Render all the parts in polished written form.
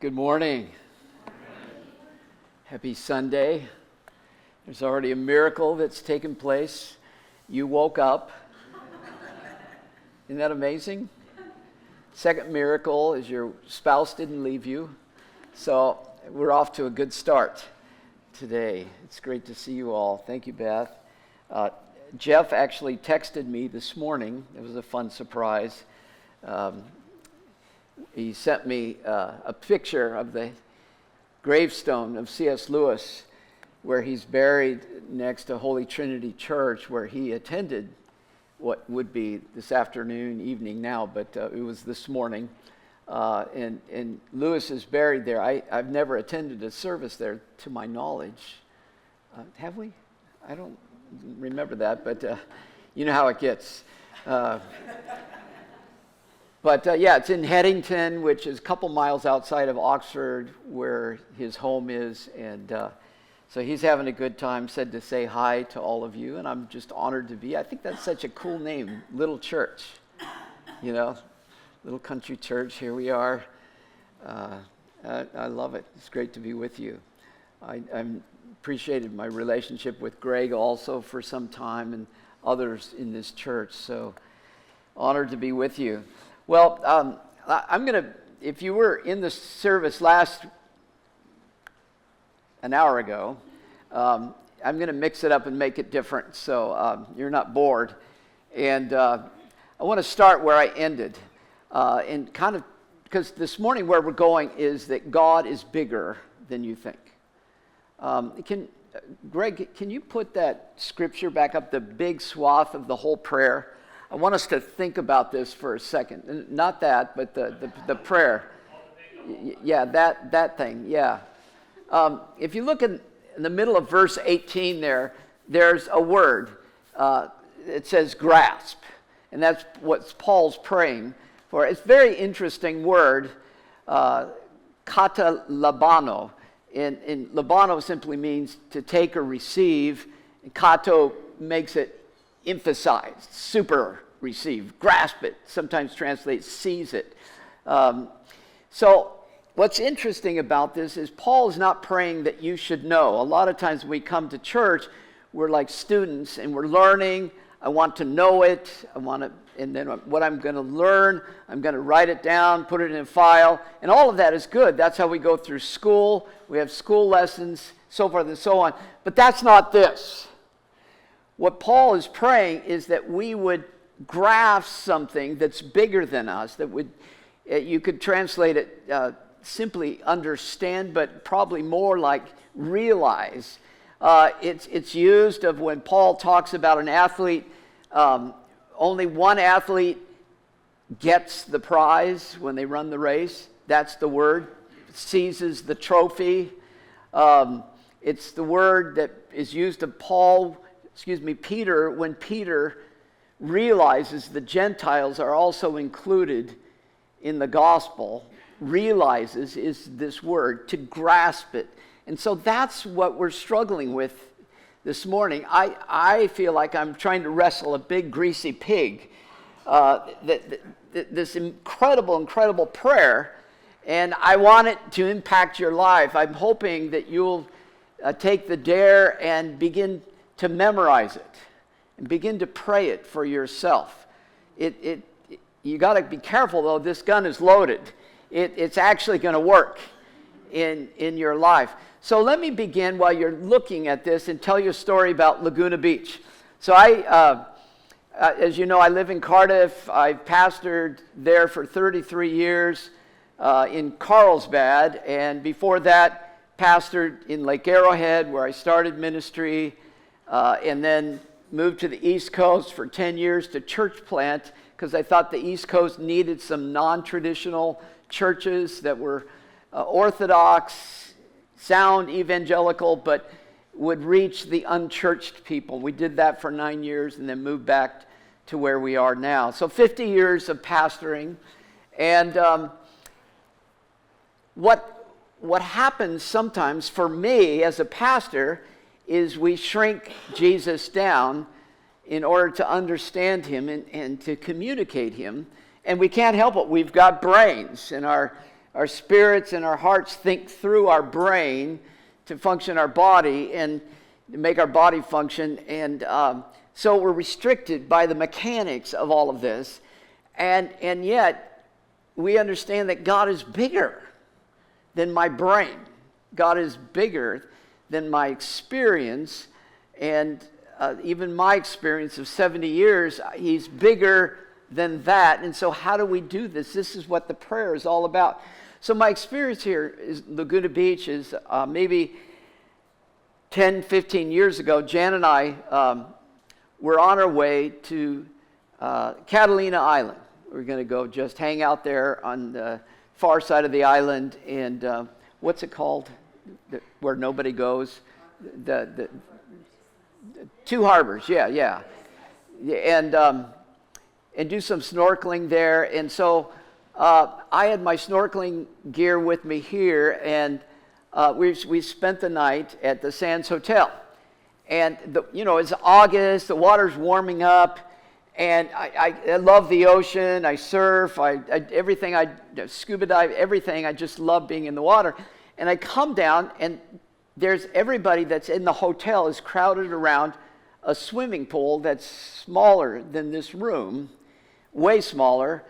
Good morning. Happy Sunday. There's already a miracle that's taken place. You woke up. Isn't that amazing? Second miracle is your spouse didn't leave you. So we're off to a good start today. It's great to see you all. Thank you, Beth. Jeff actually texted me this morning. It was a fun surprise. He sent me a picture of the gravestone of C.S. Lewis, where he's buried next to Holy Trinity Church, where he attended what would be this afternoon, evening now, but it was this morning. And Lewis is buried there. I've never attended a service there, to my knowledge. Have we? I don't remember that, but you know how it gets. But yeah, it's in Headington, which is a couple miles outside of Oxford, where his home is. And so he's having a good time, said to say hi to all of you. And I'm just honored to be. I think that's such a cool name, Little Church. You know, little country church, here we are. I love it. It's great to be with you. I appreciated my relationship with Greg also for some time and others in this church. So honored to be with you. Well, I'm going to, if you were in the service an hour ago, I'm going to mix it up and make it different so you're not bored. And I want to start where I ended. And kind of, because this morning where we're going is that God is bigger than you think. Greg, can you put that scripture back up, the big swath of the whole prayer? I want us to think about this for a second. Not that, but the prayer. Yeah, that thing, yeah. If you look in the middle of verse 18 there's a word. It says grasp. And that's what Paul's praying for. It's a very interesting word, kata labano. And labano simply means to take or receive. And kato makes it emphasized, super receive, grasp it, sometimes translates seize it. So what's interesting about this is Paul is not praying that you should know. A lot of times when we come to church, we're like students and we're learning. I want to know it. And then what I'm going to learn, I'm going to write it down, put it in a file, and all of that is good. That's how we go through school. We have school lessons, so forth and so on. But that's not this. What Paul is praying is that we would grasp something that's bigger than us, that would, you could translate it simply understand, but probably more like realize. It's used of when Paul talks about an athlete, only one athlete gets the prize when they run the race. That's the word, seizes the trophy. It's the word that is used of Peter, when Peter realizes the Gentiles are also included in the gospel. Realizes is this word, to grasp it. And so that's what we're struggling with this morning. I feel like I'm trying to wrestle a big greasy pig. This incredible prayer, and I want it to impact your life. I'm hoping that you'll take the dare and begin to memorize it and begin to pray it for yourself. You got to be careful, though. This gun is loaded. It's actually going to work in your life. So let me begin while you're looking at this and tell you a story about Laguna Beach. So as you know, I live in Cardiff. I've pastored there for 33 years in Carlsbad, and before that, pastored in Lake Arrowhead, where I started ministry. And then moved to the East Coast for 10 years to church plant because I thought the East Coast needed some non-traditional churches that were orthodox, sound evangelical, but would reach the unchurched people. We did that for 9 years and then moved back to where we are now. So 50 years of pastoring. And what happens sometimes for me as a pastor is we shrink Jesus down in order to understand him and to communicate him. And we can't help it. We've got brains, and our our spirits and our hearts think through our brain to function our body and to make our body function. And so we're restricted by the mechanics of all of this. And yet, we understand that God is bigger than my brain. God is bigger than my experience. And even my experience of 70 years, he's bigger than that. And so how do we do this? This is what the prayer is all about. So my experience here is Laguna Beach is maybe 10, 15 years ago, Jan and I were on our way to Catalina Island. We're going to go just hang out there on the far side of the island. And what's it called? Where nobody goes? The Two Harbors, yeah. And do some snorkeling there. And so I had my snorkeling gear with me here, and we spent the night at the Sands Hotel. And it's August, the water's warming up, and I love the ocean. I surf, everything. I scuba dive, everything. I just love being in the water. And I come down, and there's everybody that's in the hotel is crowded around a swimming pool that's smaller than this room, way smaller,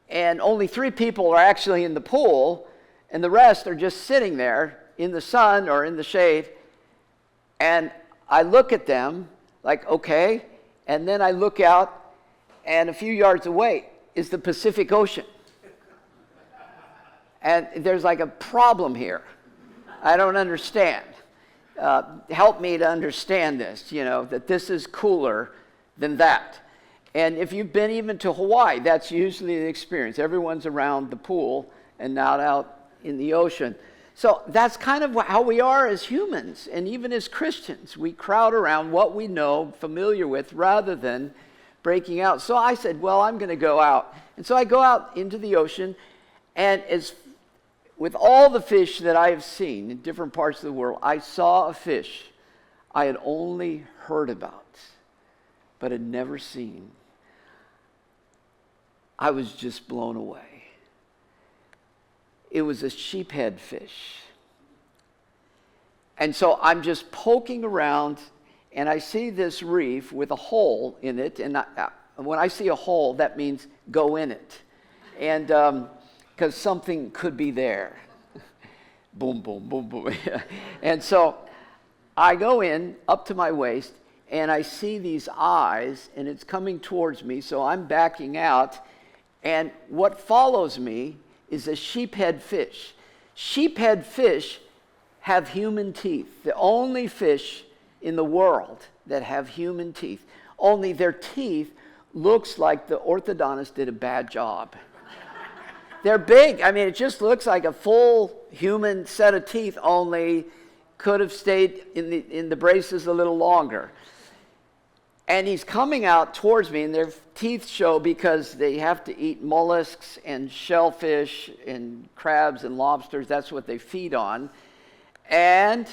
and only 3 people are actually in the pool, and the rest are just sitting there in the sun or in the shade. And I look at them like, okay, and then I look out, and a few yards away is the Pacific Ocean. And there's like a problem here. I don't understand. Help me to understand this, that this is cooler than that. And if you've been even to Hawaii, that's usually the experience. Everyone's around the pool and not out in the ocean. So that's kind of how we are as humans, and even as Christians. We crowd around what we know, familiar with, rather than breaking out. So I said, well, I'm going to go out. And so I go out into the ocean, and with all the fish that I have seen in different parts of the world, I saw a fish I had only heard about, but had never seen. I was just blown away. It was a sheephead fish. And so I'm just poking around, and I see this reef with a hole in it. And when I see a hole, that means go in it. And because something could be there. Boom, boom, boom, boom. And so I go in up to my waist, and I see these eyes, and it's coming towards me, so I'm backing out. And what follows me is a sheephead fish. Sheephead fish have human teeth. The only fish in the world that have human teeth. Only their teeth looks like the orthodontist did a bad job. They're big. I mean, it just looks like a full human set of teeth, only could have stayed in the braces a little longer. And he's coming out towards me, and their teeth show because they have to eat mollusks and shellfish and crabs and lobsters. That's what they feed on. And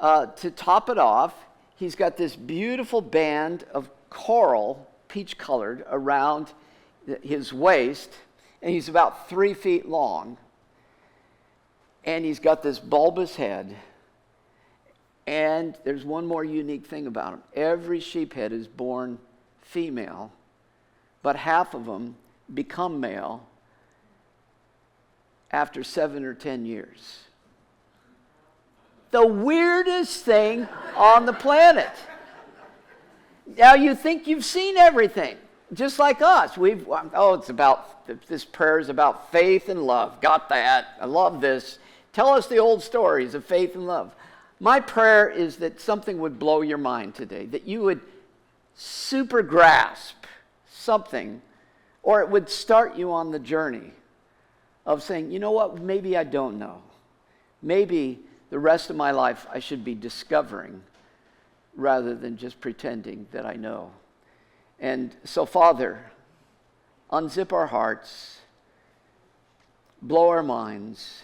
to top it off, he's got this beautiful band of coral, peach-colored, around his waist. And he's about 3 feet long. And he's got this bulbous head. And there's one more unique thing about him. Every sheephead is born female, but half of them become male after 7 or 10 years. The weirdest thing on the planet. Now you think you've seen everything, just like us. This prayer is about faith and love. Got that. I love this. Tell us the old stories of faith and love. My prayer is that something would blow your mind today, that you would super grasp something, or it would start you on the journey of saying, you know what, maybe I don't know. Maybe the rest of my life I should be discovering rather than just pretending that I know. And so, Father, unzip our hearts, blow our minds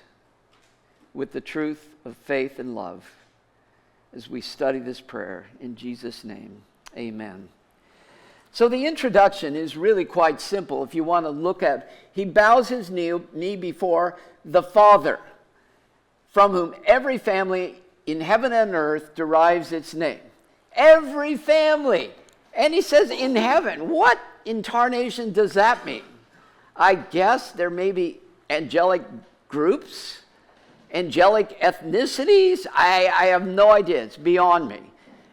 with the truth of faith and love as we study this prayer. In Jesus' name, amen. So the introduction is really quite simple if you want to look at. He bows his knee before the Father, from whom every family in heaven and earth derives its name. Every family. And he says in heaven. What incarnation does that mean? I guess there may be angelic groups, angelic ethnicities. I have no idea. It's beyond me.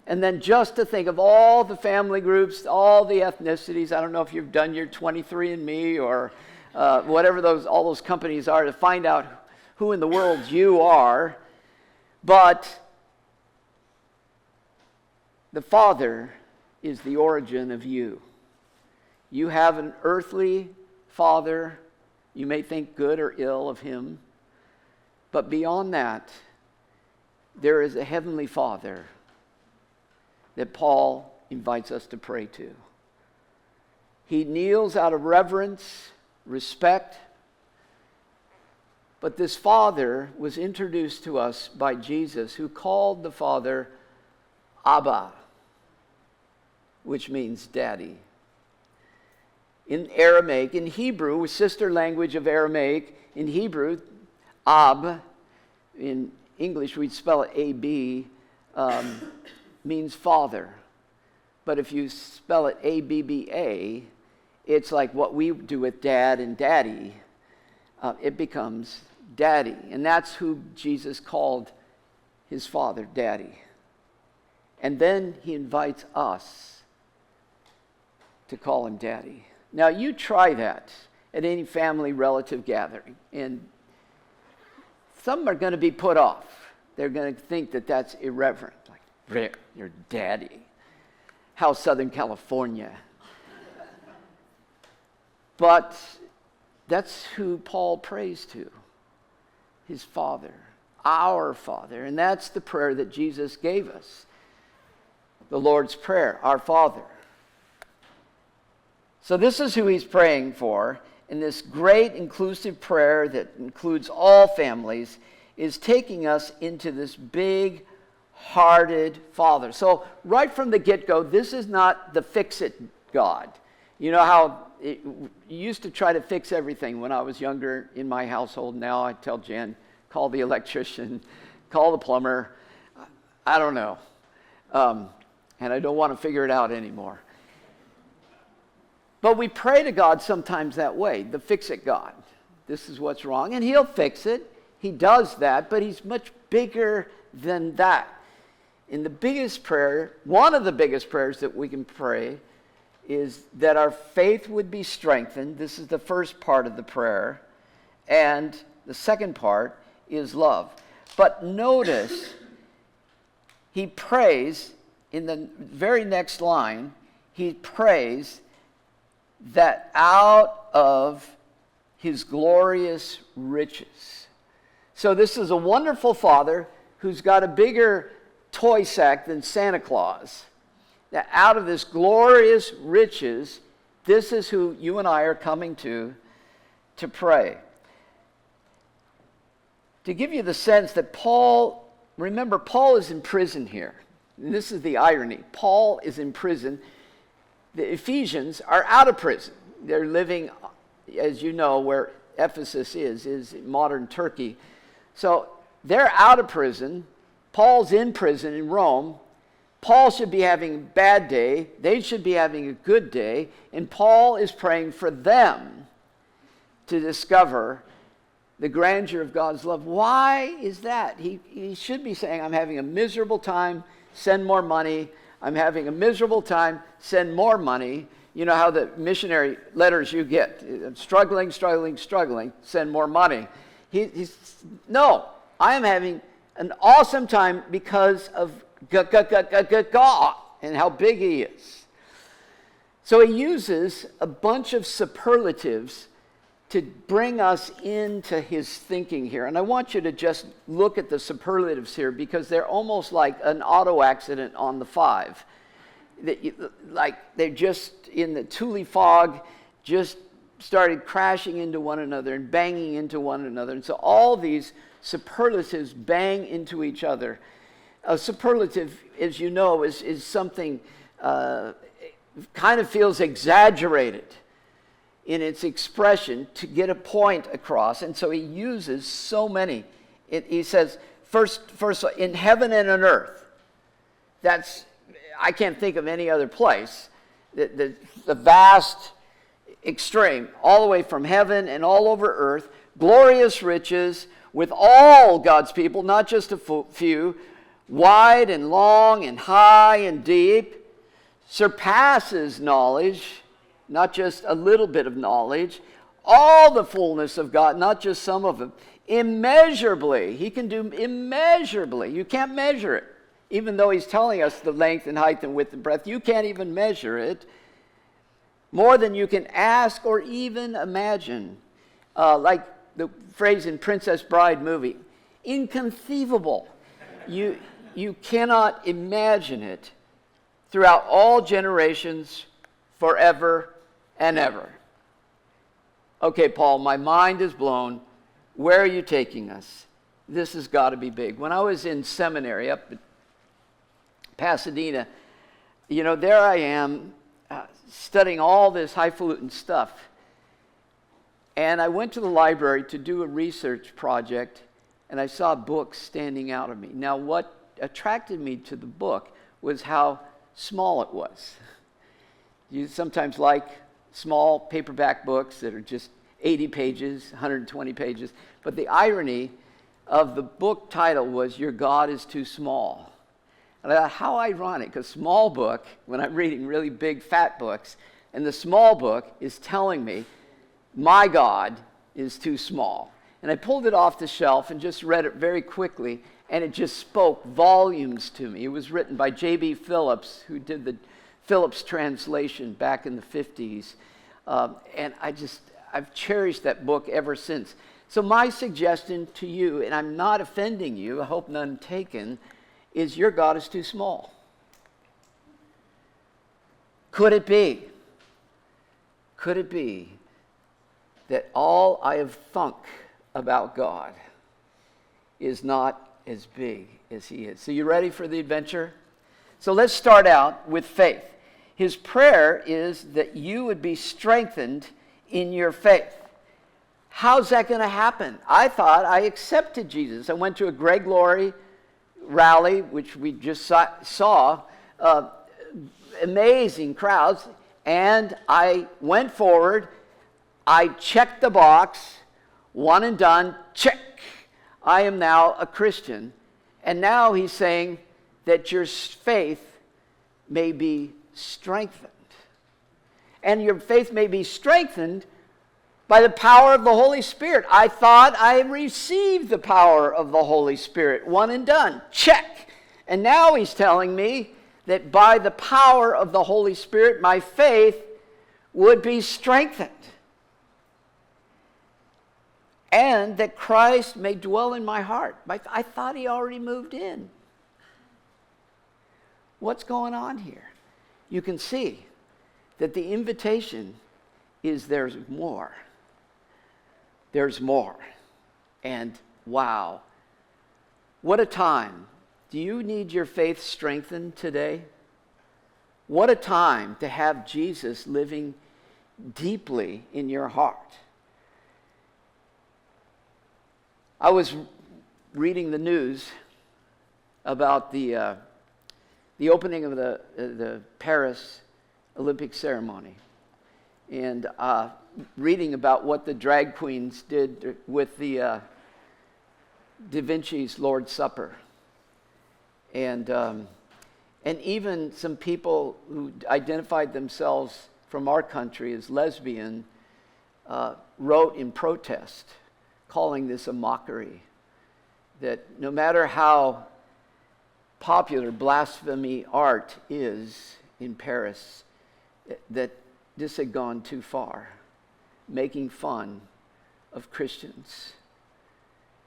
And then just to think of all the family groups, all the ethnicities. I don't know if you've done your 23andMe or whatever all those companies are to find out who in the world you are. But the Father is the origin of you. You have an earthly father. You may think good or ill of him. But beyond that, there is a heavenly Father that Paul invites us to pray to. He kneels out of reverence, respect. But this Father was introduced to us by Jesus, who called the Father Abba, which means daddy. In Aramaic, in Hebrew, sister language of Aramaic, in Hebrew, Ab, in English we'd spell it A-B, means father. But if you spell it A-B-B-A, it's like what we do with dad and daddy. It becomes daddy. And that's who Jesus called his Father, daddy. And then he invites us to call him daddy. Now you try that at any family relative gathering, and some are going to be put off. They're going to think that that's irreverent. Like, Rick, your daddy. How Southern California. But that's who Paul prays to. His Father. Our Father. And that's the prayer that Jesus gave us. The Lord's Prayer. Our Father. So this is who he's praying for. And this great inclusive prayer that includes all families is taking us into this big-hearted Father. So right from the get-go, this is not the fix-it God. You know how you used to try to fix everything when I was younger in my household. Now I tell Jen, call the electrician, call the plumber. I don't know. And I don't want to figure it out anymore. But we pray to God sometimes that way, the fix-it God. This is what's wrong, and he'll fix it. He does that, but he's much bigger than that. In the biggest prayer, one of the biggest prayers that we can pray is that our faith would be strengthened. This is the first part of the prayer. And the second part is love. But notice, he prays, in the very next line, he prays that out of his glorious riches. So this is a wonderful Father who's got a bigger toy sack than Santa Claus. That out of this glorious riches, this is who you and I are coming to pray. To give you the sense that Paul, remember, Paul is in prison here. And this is the irony. Paul is in prison. The Ephesians are out of prison. They're living, as you know, where Ephesus is modern Turkey. So they're out of prison. Paul's in prison in Rome. Paul should be having a bad day. They should be having a good day. And Paul is praying for them to discover the grandeur of God's love. Why is that? He should be saying, I'm having a miserable time, send more money. I'm having a miserable time, send more money. You know how the missionary letters you get, struggling, send more money. No, I am having an awesome time because of God and how big he is. So he uses a bunch of superlatives to bring us into his thinking here. And I want you to just look at the superlatives here because they're almost like an auto accident on the 5. Like they're just in the Thule fog, just started crashing into one another and banging into one another. And so all these superlatives bang into each other. A superlative, as you know, is something kind of feels exaggerated in its expression to get a point across. And so he uses so many. He says, first, in heaven and on earth. I can't think of any other place. The vast extreme, all the way from heaven and all over earth, glorious riches with all God's people, not just a few, wide and long and high and deep, surpasses knowledge, not just a little bit of knowledge, all the fullness of God, not just some of it, immeasurably. He can do immeasurably. You can't measure it. Even though he's telling us the length and height and width and breadth, you can't even measure it. More than you can ask or even imagine. Like the phrase in Princess Bride movie, inconceivable. You cannot imagine it throughout all generations, forever and ever. Okay, Paul, my mind is blown. Where are you taking us? This has got to be big. When I was in seminary up at Pasadena, there I am studying all this highfalutin stuff. And I went to the library to do a research project, and I saw books standing out of me. Now, what attracted me to the book was how small it was. You sometimes like small paperback books that are just 80 pages, 120 pages. But the irony of the book title was, Your God is Too Small. And I thought, how ironic, because small book, when I'm reading really big, fat books, and the small book is telling me, my God is too small. And I pulled it off the shelf and just read it very quickly, and it just spoke volumes to me. It was written by J.B. Phillips, who did the Phillips translation back in the 50s. And I've cherished that book ever since. So my suggestion to you, and I'm not offending you, I hope none taken, is your God is too small. Could it be that all I have thunk about God is not as big as he is? So you ready for the adventure? So let's start out with faith. His prayer is that you would be strengthened in your faith. How's that going to happen? I thought I accepted Jesus. I went to a Greg Laurie rally, which we just saw, amazing crowds, and I went forward. I checked the box, one and done, check. I am now a Christian. And now he's saying that your faith may be strengthened. And your faith may be strengthened by the power of the Holy Spirit. I thought I received the power of the Holy Spirit. One and done. Check. And now he's telling me that by the power of the Holy Spirit, my faith would be strengthened. And that Christ may dwell in my heart. I thought he already moved in. What's going on here? You can see that the invitation is there's more. There's more. And wow, what a time. Do you need your faith strengthened today? What a time to have Jesus living deeply in your heart. I was reading the news about the opening of the Paris Olympic ceremony, and reading about what the drag queens did with the Da Vinci's Lord's Supper, and even some people who identified themselves from our country as lesbian wrote in protest, calling this a mockery, that no matter how popular blasphemy art is in Paris, that this had gone too far, making fun of Christians.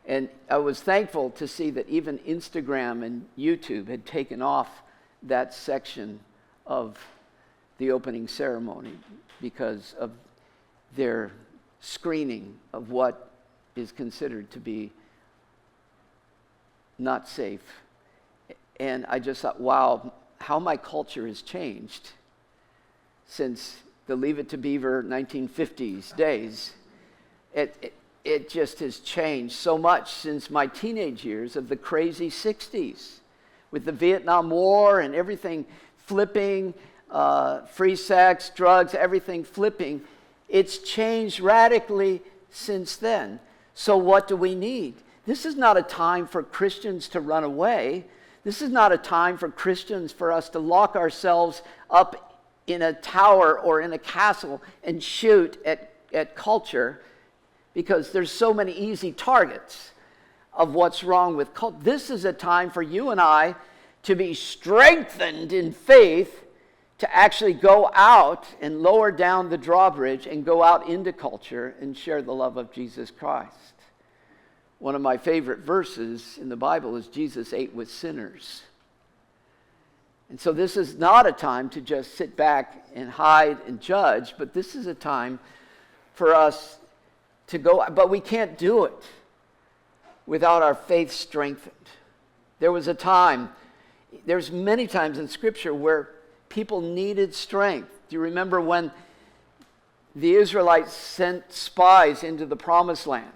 And I was thankful to see that even Instagram and YouTube had taken off that section of the opening ceremony because of their screening of what is considered to be not safe. And I just thought, wow, how my culture has changed. since the Leave It to Beaver 1950s days. It just has changed so much since my teenage years of the crazy 60s with the Vietnam War and everything flipping, free sex, drugs, everything flipping. It's changed radically since then. So what do we need? This is not a time for Christians to run away. This is not a time for Christians for us to lock ourselves up in a tower or in a castle and shoot at culture, because there's so many easy targets of what's wrong with culture. This is a time for you and I to be strengthened in faith, to actually go out and lower down the drawbridge and go out into culture and share the love of Jesus Christ. One of my favorite verses in the Bible is Jesus ate with sinners. And so this is not a time to just sit back and hide and judge, but this is a time for us to go. But we can't do it without our faith strengthened. There was a time, there's many times in Scripture where people needed strength. Do you remember when the Israelites sent spies into the Promised Land?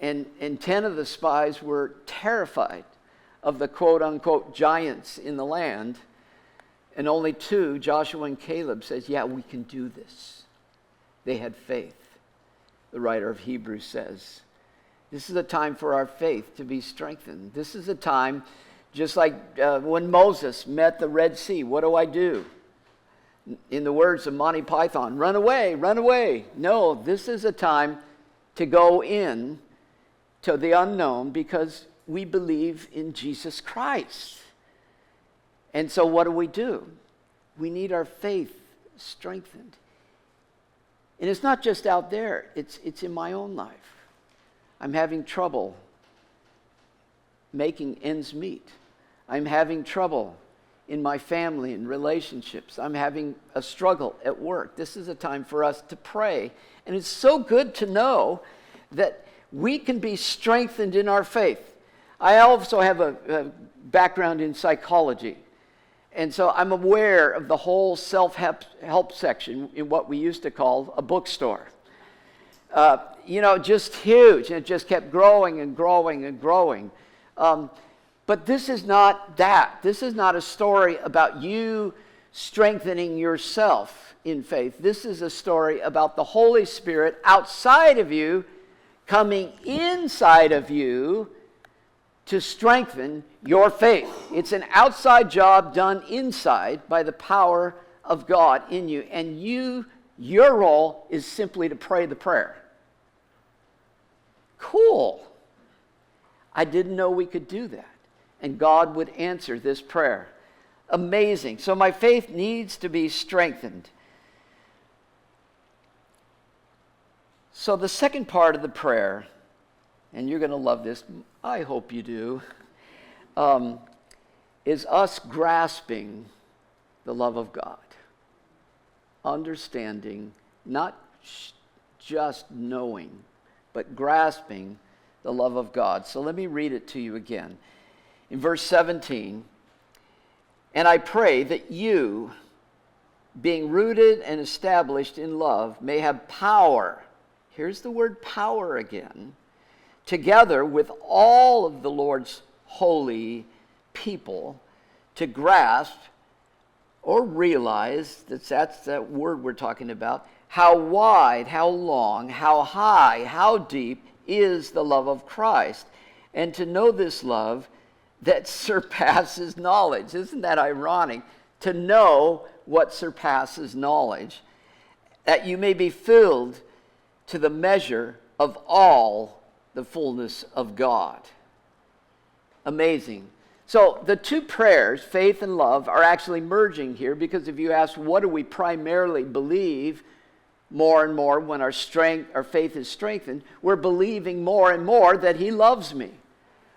And 10 of the spies were terrified of the quote-unquote giants in the land. And only 2, Joshua and Caleb, says, yeah, we can do this. They had faith. The writer of Hebrews says, this is a time for our faith to be strengthened. This is a time, just like when Moses met the Red Sea, what do? In the words of Monty Python, run away, run away. No, this is a time to go in to the unknown because we believe in Jesus Christ. And so what do? We need our faith strengthened. And it's not just out there, it's in my own life. I'm having trouble making ends meet. I'm having trouble in my family and relationships. I'm having a struggle at work. This is a time for us to pray. And it's so good to know that we can be strengthened in our faith. I also have a background in psychology. And so I'm aware of the whole self-help section in what we used to call a bookstore. Just huge. And it just kept growing and growing and growing. But this is not that. This is not a story about you strengthening yourself in faith. This is a story about the Holy Spirit outside of you coming inside of you to strengthen your faith. It's an outside job done inside by the power of God in you. And your role is simply to pray the prayer. Cool. I didn't know we could do that. And God would answer this prayer. Amazing. So my faith needs to be strengthened. So the second part of the prayer, and you're going to love this, I hope you do, is us grasping the love of God. Understanding, not just knowing, but grasping the love of God. So let me read it to you again. In verse 17, and I pray that you, being rooted and established in love, may have power. Here's the word power again. Together with all of the Lord's holy people, to grasp or realize, that's that word we're talking about, how wide, how long, how high, how deep is the love of Christ, and to know this love that surpasses knowledge. Isn't that ironic? To know what surpasses knowledge, that you may be filled to the measure of all the fullness of God. Amazing. So the two prayers, faith and love, are actually merging here, because if you ask what do we primarily believe more and more when our faith is strengthened, we're believing more and more that He loves me.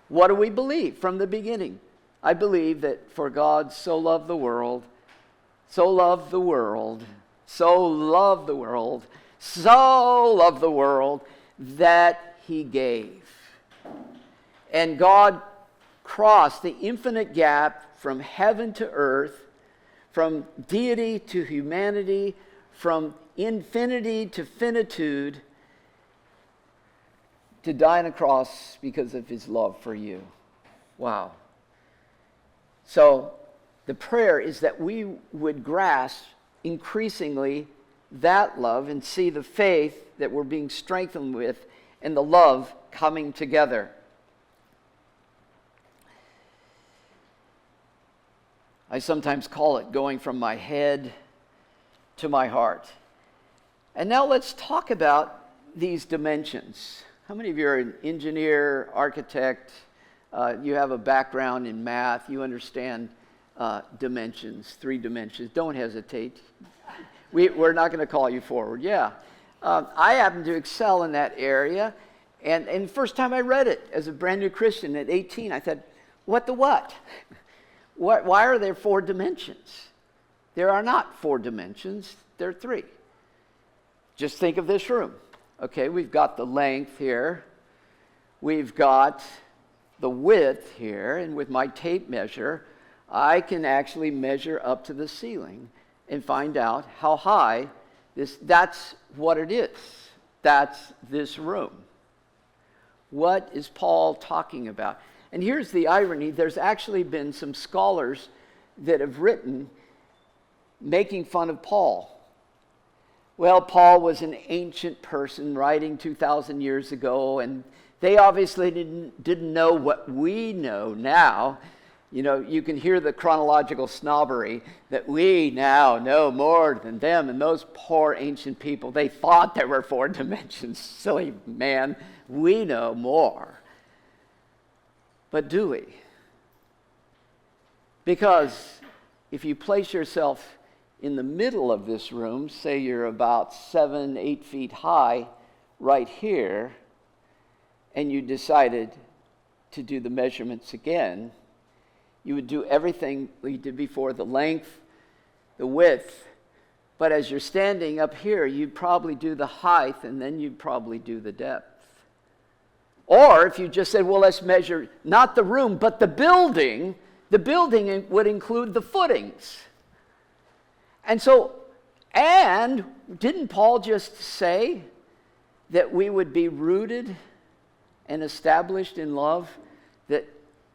What do we believe from the beginning? I believe that for God so loved the world, so loved the world, so loved the world, so loved the world that He gave. And God crossed the infinite gap from heaven to earth, from deity to humanity, from infinity to finitude, to die on a cross because of his love for you. Wow. So the prayer is that we would grasp increasingly that love and see the faith that we're being strengthened with and the love coming together. I sometimes call it going from my head to my heart. And now let's talk about these dimensions. How many of you are an engineer, architect? You have a background in math. You understand dimensions, 3 dimensions. Don't hesitate. We're not going to call you forward. Yeah. I happen to excel in that area. And the first time I read it as a brand new Christian at 18, I said, what the what? Why are there 4 dimensions? There are not 4 dimensions. There are 3. Just think of this room. Okay, we've got the length here. We've got the width here. And with my tape measure, I can actually measure up to the ceiling and find out how high that's what it is. That's this room. What is Paul talking about? And here's the irony. There's actually been some scholars that have written making fun of Paul. Well, Paul was an ancient person writing 2,000 years ago, and they obviously didn't know what we know now. You know, you can hear the chronological snobbery that we now know more than them, and those poor ancient people, they thought there were 4 dimensions. Silly man, we know more. But do we? Because if you place yourself in the middle of this room, say you're about 7-8 feet high right here, and you decided to do the measurements again, you would do everything we did before, the length, the width, but as you're standing up here, you'd probably do the height, and then you'd probably do the depth. Or if you just said, well, let's measure not the room, but the building would include the footings. And didn't Paul just say that we would be rooted and established in love?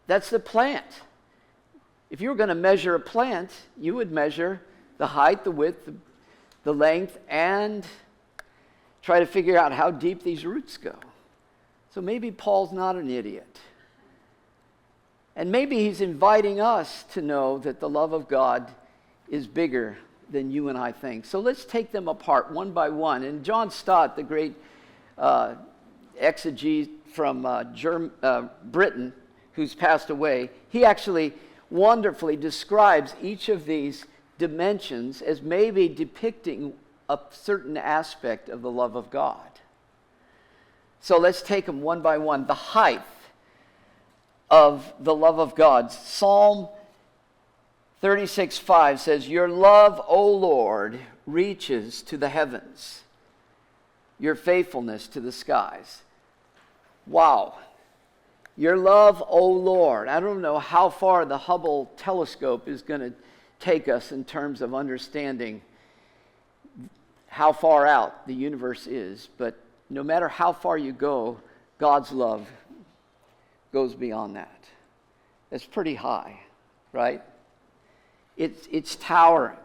That's the plant. If you were going to measure a plant, you would measure the height, the width, the length, and try to figure out how deep these roots go. So maybe Paul's not an idiot. And maybe he's inviting us to know that the love of God is bigger than you and I think. So let's take them apart one by one. And John Stott, the great exegete from Britain, who's passed away, he actually wonderfully describes each of these dimensions as maybe depicting a certain aspect of the love of God. So let's take them one by one. The height of the love of God. Psalm 36:5 says, your love, O Lord, reaches to the heavens, your faithfulness to the skies. Wow. Your love, O Lord. I don't know how far the Hubble telescope is going to take us in terms of understanding how far out the universe is, but no matter how far you go, God's love goes beyond that. That's pretty high, right? It's towering.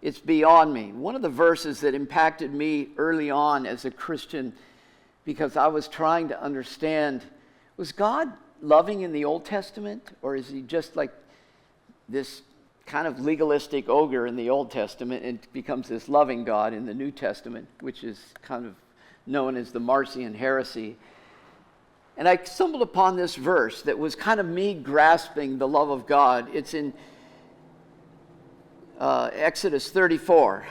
It's beyond me. One of the verses that impacted me early on as a Christian, because I was trying to understand, was God loving in the Old Testament, or is he just like this kind of legalistic ogre in the Old Testament and becomes this loving God in the New Testament, which is kind of known as the Marcion heresy? And I stumbled upon this verse that was kind of me grasping the love of God. It's in Exodus 34,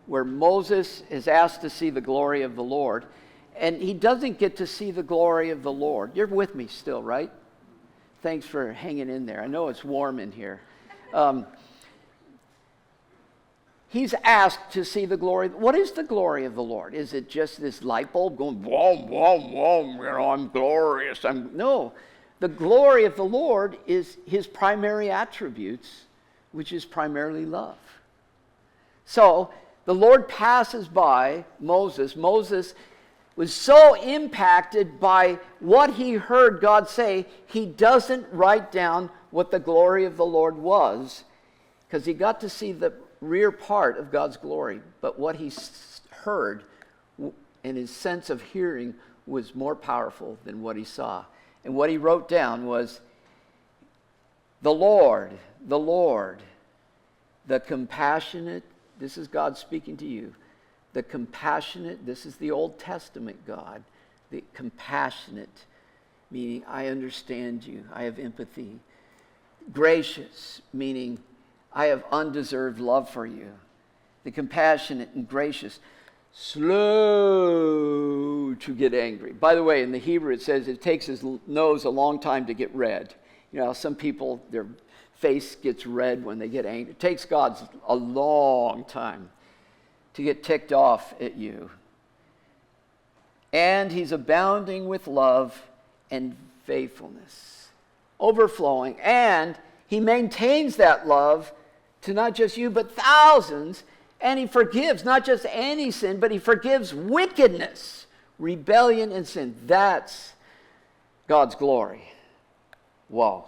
where Moses is asked to see the glory of the Lord, and he doesn't get to see the glory of the Lord. You're with me still, right? Thanks for hanging in there. I know it's warm in here. He's asked to see the glory. What is the glory of the Lord? Is it just this light bulb going, whoom, whoom, whoom, I'm glorious? No. The glory of the Lord is his primary attributes, which is primarily love. So the Lord passes by Moses. Moses was so impacted by what he heard God say, he doesn't write down what the glory of the Lord was, because he got to see the rear part of God's glory. But what he heard and his sense of hearing was more powerful than what he saw. And what he wrote down was, the Lord, the compassionate, this is God speaking to you, the compassionate, this is the Old Testament God, the compassionate, meaning I understand you, I have empathy. Gracious, meaning I have undeserved love for you. The compassionate and gracious, slow to get angry. By the way, in the Hebrew it says it takes his nose a long time to get red. You know, some people, their face gets red when they get angry. It takes God a long time to get ticked off at you. And he's abounding with love and faithfulness, overflowing. And he maintains that love to not just you, but thousands. And he forgives not just any sin, but he forgives wickedness, rebellion, and sin. That's God's glory. Whoa.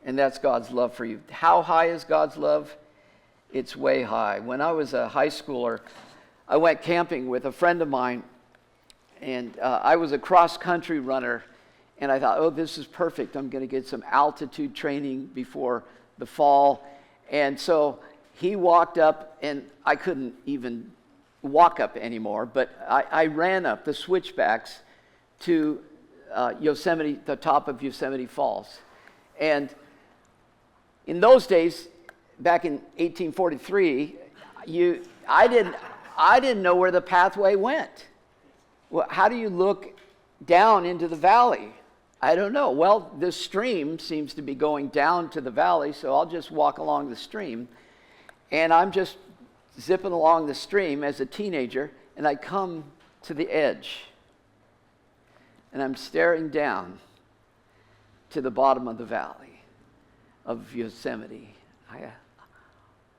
And that's God's love for you. How high is God's love? It's way high. When I was a high schooler, I went camping with a friend of mine, and I was a cross-country runner, and I thought, oh, this is perfect. I'm going to get some altitude training before the fall. And so he walked up, and I couldn't even walk up anymore, but I ran up the switchbacks to Yosemite, the top of Yosemite Falls. And in those days, back in 1843, I didn't know where the pathway went. Well, how do you look down into the valley? I don't know. Well, this stream seems to be going down to the valley, so I'll just walk along the stream. And I'm just zipping along the stream as a teenager, and I come to the edge. And I'm staring down to the bottom of the valley of Yosemite.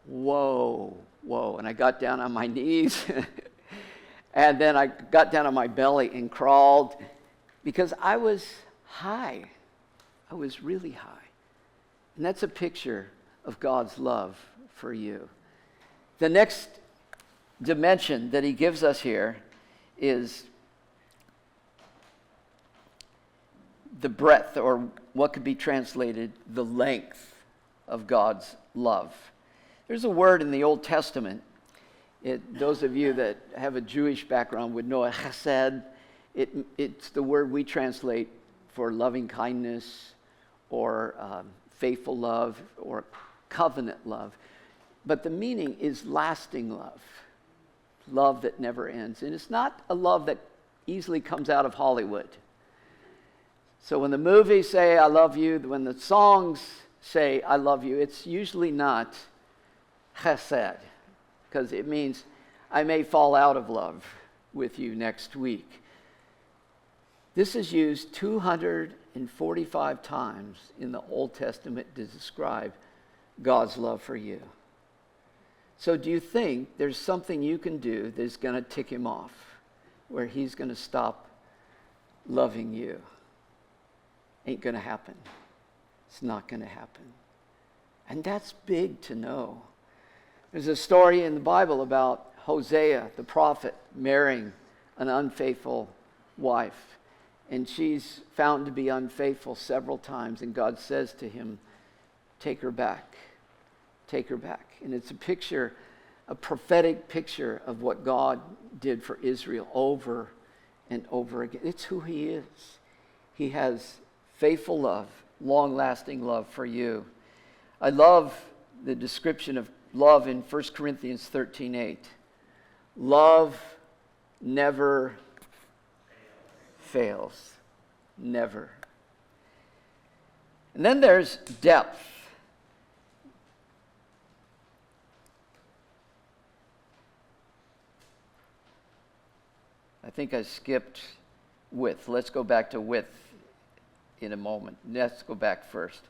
Whoa. And I got down on my knees, and then I got down on my belly and crawled, because I was high. I was really high. And that's a picture of God's love for you. The next dimension that he gives us here is the breadth, or what could be translated the length of God's love. There's a word in the Old Testament. Those of you that have a Jewish background would know a chesed. It's the word we translate for loving kindness, or faithful love, or covenant love. But the meaning is lasting love that never ends. And it's not a love that easily comes out of Hollywood. So when the movies say, I love you, when the songs say, I love you, it's usually not chesed, because it means I may fall out of love with you next week. This is used 245 times in the Old Testament to describe God's love for you. So do you think there's something you can do that's going to tick him off, where he's going to stop loving you? Ain't going to happen. It's not going to happen. And that's big to know. There's a story in the Bible about Hosea, the prophet, marrying an unfaithful wife. And she's found to be unfaithful several times. And God says to him, take her back. Take her back. And it's a picture, a prophetic picture of what God did for Israel over and over again. It's who he is. He has faithful love, long-lasting love for you. I love the description of love in 1 Corinthians 13:8. Love never fails. Never. And then there's depth. I think I skipped width. Let's go back to width in a moment. Let's go back first.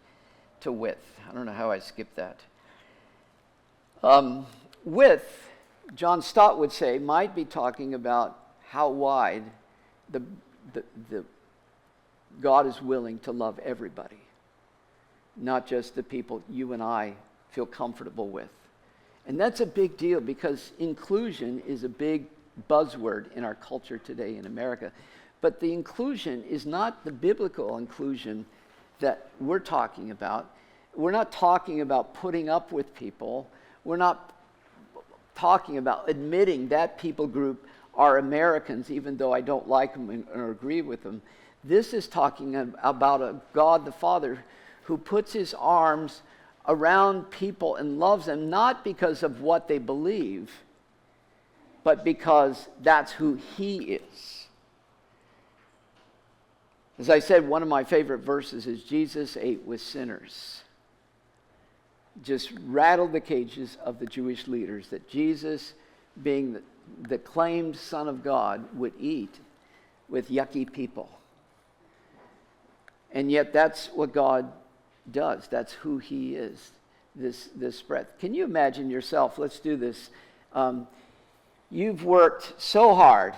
to width. I don't know how I skipped that. Width, John Stott would say, might be talking about how wide the God is willing to love everybody, not just the people you and I feel comfortable with. And that's a big deal because inclusion is a big buzzword in our culture today in America. But the inclusion is not the biblical inclusion that we're talking about. We're not talking about putting up with people. We're not talking about admitting that people group are Americans, even though I don't like them or agree with them. This is talking about a God the Father who puts his arms around people and loves them, not because of what they believe, but because that's who he is. As I said, one of my favorite verses is Jesus ate with sinners. Just rattled the cages of the Jewish leaders that Jesus, being the claimed Son of God, would eat with yucky people. And yet that's what God does. That's who he is, this breadth. Can you imagine yourself? Let's do this. You've worked so hard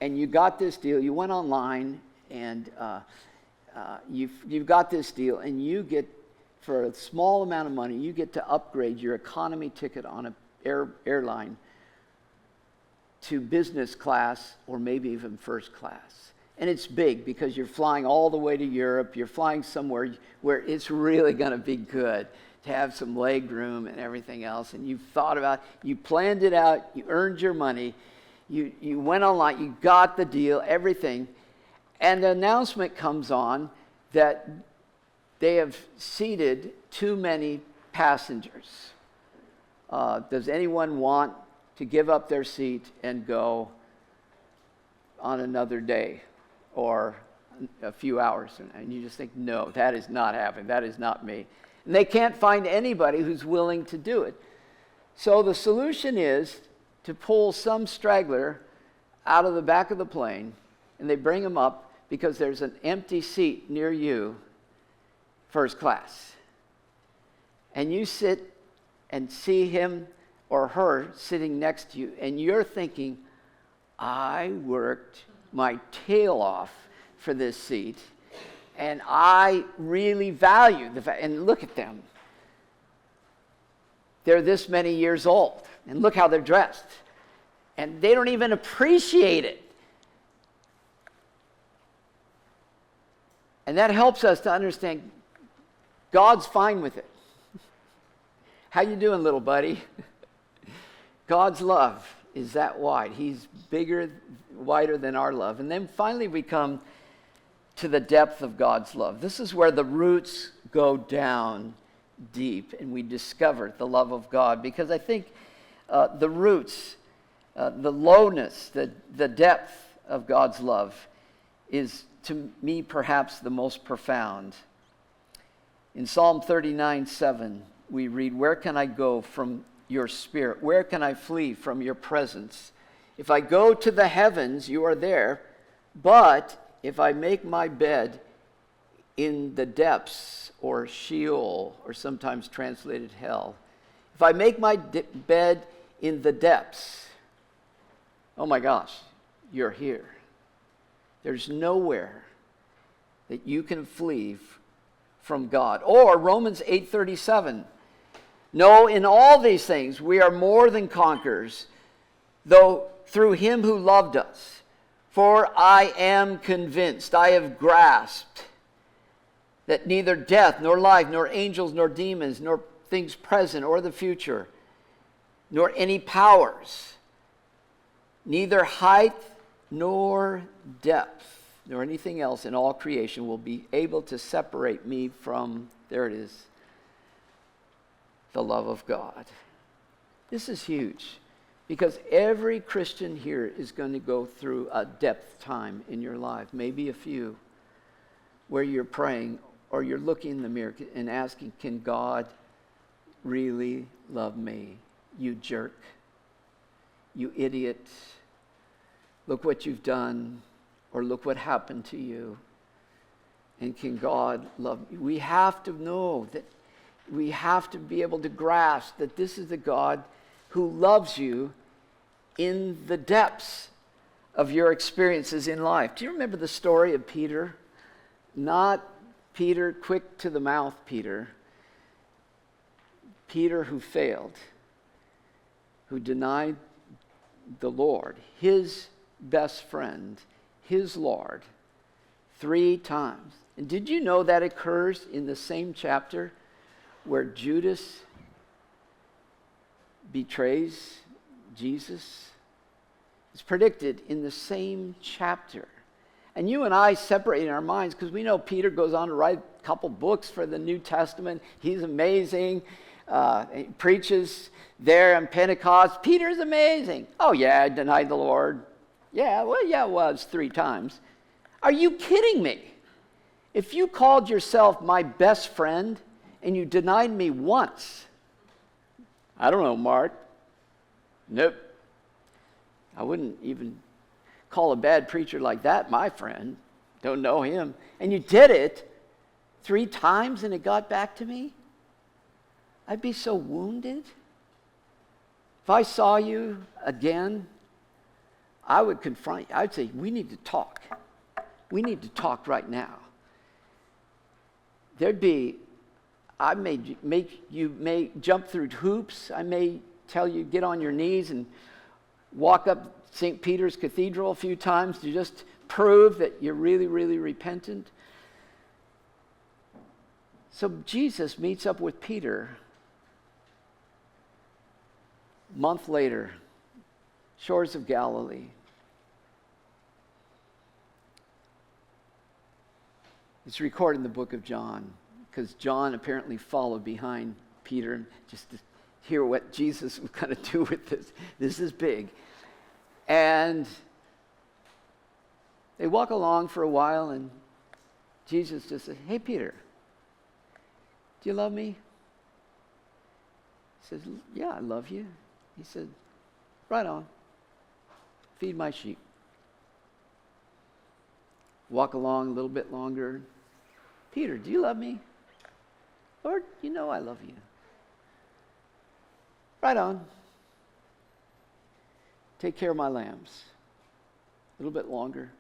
and you got this deal. You went online and you've got this deal, and you get, for a small amount of money, you get to upgrade your economy ticket on an airline to business class or maybe even first class. And it's big because you're flying all the way to Europe. You're flying somewhere where it's really going to be good to have some leg room and everything else. And you've thought about, you planned it out, you earned your money, you went online, you got the deal, everything. And the announcement comes on that they have seated too many passengers. Does anyone want to give up their seat and go on another day or a few hours? And you just think, no, that is not happening. That is not me. And they can't find anybody who's willing to do it. So the solution is to pull some straggler out of the back of the plane, and they bring him up because there's an empty seat near you, first class. And you sit and see him or her sitting next to you, and you're thinking, I worked my tail off for this seat, and I really value the fact, and look at them. They're this many years old, and look how they're dressed. And they don't even appreciate it. And that helps us to understand God's fine with it. How you doing, little buddy? God's love is that wide. He's bigger, wider than our love. And then finally we come to the depth of God's love. This is where the roots go down deep and we discover the love of God. Because I think the roots, the lowness, the depth of God's love is, to me, perhaps the most profound. In Psalm 39:7, we read, "Where can I go from your spirit? Where can I flee from your presence? If I go to the heavens, you are there. But if I make my bed in the depths," or Sheol, or sometimes translated hell, "if I make my bed in the depths," oh my gosh, you're here. There's nowhere that you can flee from God. Or Romans 8:37, "No, in all these things we are more than conquerors, though through him who loved us. For I am convinced, I have grasped, that neither death, nor life, nor angels, nor demons, nor things present or the future, nor any powers, neither height nor depth, nor anything else in all creation will be able to separate me from," there it is, "the love of God." This is huge, because every Christian here is going to go through a depth time in your life, maybe a few, where you're praying or you're looking in the mirror and asking, can God really love me? You jerk. You idiot. Look what you've done, or look what happened to you. And can God love you? We have to know that We have to be able to grasp that this is the God who loves you in the depths of your experiences in life. Do you remember the story of Peter? Not Peter, quick to the mouth Peter. Peter who failed, who denied the Lord, his best friend, his Lord, 3 times. And did you know that occurs in the same chapter where Judas betrays Jesus? It's predicted in the same chapter. And you and I separate in our minds because we know Peter goes on to write a couple books for the New Testament. He's amazing. He preaches there on Pentecost. Peter's amazing. Oh yeah, I denied the Lord. Yeah, it was 3 times. Are you kidding me? If you called yourself my best friend and you denied me once, I don't know, Mark. Nope. I wouldn't even call a bad preacher like that my friend. Don't know him. And you did it 3 times and it got back to me? I'd be so wounded. If I saw you again, I would confront you. I'd say, we need to talk. We need to talk right now. I may make you jump through hoops. I may tell you get on your knees and walk up St. Peter's Cathedral a few times to just prove that you're really, really repentant. So Jesus meets up with Peter a month later, shores of Galilee. It's recorded in the book of John because John apparently followed behind Peter just to hear what Jesus was going to do with this. This is big. And they walk along for a while and Jesus just says, hey, Peter, do you love me? He says, yeah, I love you. He said, right on. Feed my sheep. Walk along a little bit longer. Peter, do you love me? Lord, you know I love you. Right on. Take care of my lambs. A little bit longer.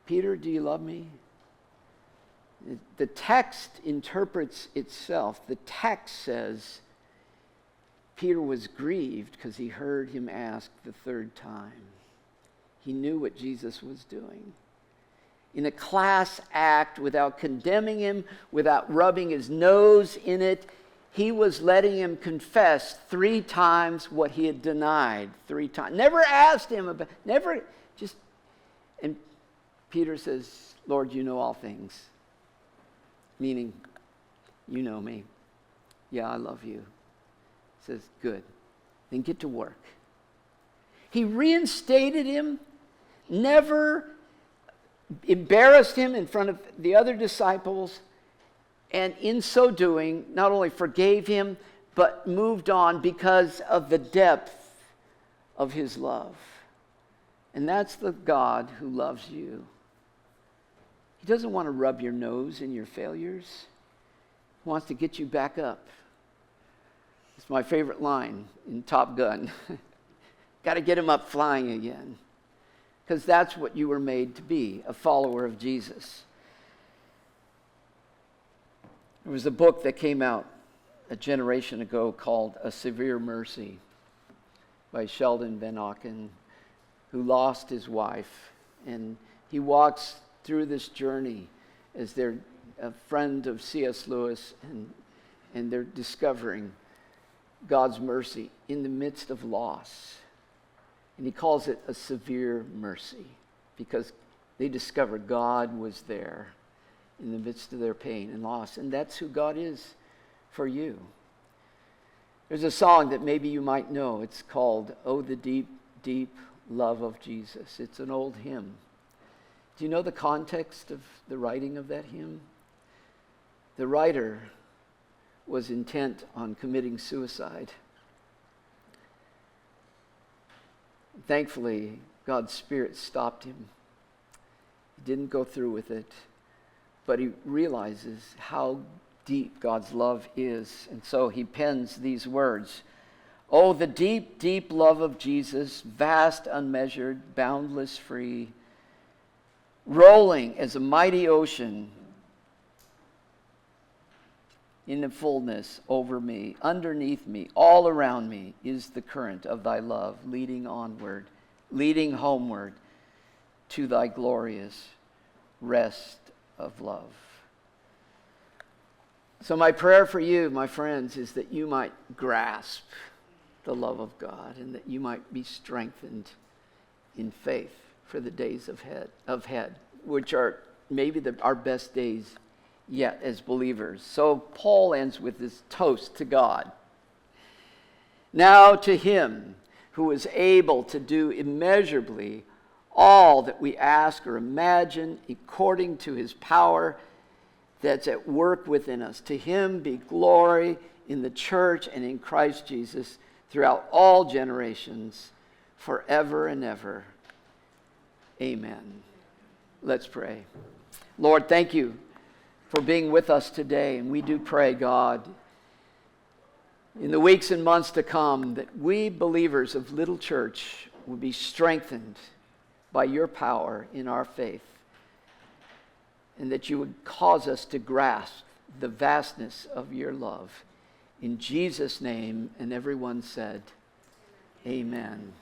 Peter, do you love me? The text interprets itself. The text says Peter was grieved because he heard him ask the 3rd time. He knew what Jesus was doing. In a class act, without condemning him, without rubbing his nose in it, he was letting him confess 3 times what he had denied 3 times. Never asked him about, and Peter says, Lord, you know all things. Meaning, you know me. Yeah, I love you. He says, good. Then get to work. He reinstated him, never embarrassed him in front of the other disciples, and in so doing, not only forgave him, but moved on because of the depth of his love. And that's the God who loves you. He doesn't want to rub your nose in your failures. He wants to get you back up. It's my favorite line in Top Gun. Got to get him up flying again. Because that's what you were made to be, a follower of Jesus. There was a book that came out a generation ago called A Severe Mercy by Sheldon Van Auken, who lost his wife. And he walks through this journey as they're a friend of C.S. Lewis, and they're discovering God's mercy in the midst of loss. And he calls it a severe mercy because they discovered God was there in the midst of their pain and loss. And that's who God is for you. There's a song that maybe you might know. It's called, Oh, the Deep, Deep Love of Jesus. It's an old hymn. Do you know the context of the writing of that hymn? The writer was intent on committing suicide. Thankfully, God's Spirit stopped him. He didn't go through with it, but he realizes how deep God's love is. And so he pens these words. Oh, the deep, deep love of Jesus, vast, unmeasured, boundless, free, rolling as a mighty ocean in the fullness over me, underneath me, all around me is the current of thy love, leading onward, leading homeward to thy glorious rest of love. So my prayer for you, my friends, is that you might grasp the love of God and that you might be strengthened in faith for the days ahead, which are maybe our best days yet as believers. So Paul ends with this toast to God. Now to him who is able to do immeasurably all that we ask or imagine according to his power that's at work within us. To him be glory in the church and in Christ Jesus throughout all generations, forever and ever. Amen. Let's pray. Lord, thank you for being with us today. And we do pray, God, in the weeks and months to come, that we believers of Little Church would be strengthened by your power in our faith, and that you would cause us to grasp the vastness of your love. In Jesus' name, and everyone said, amen.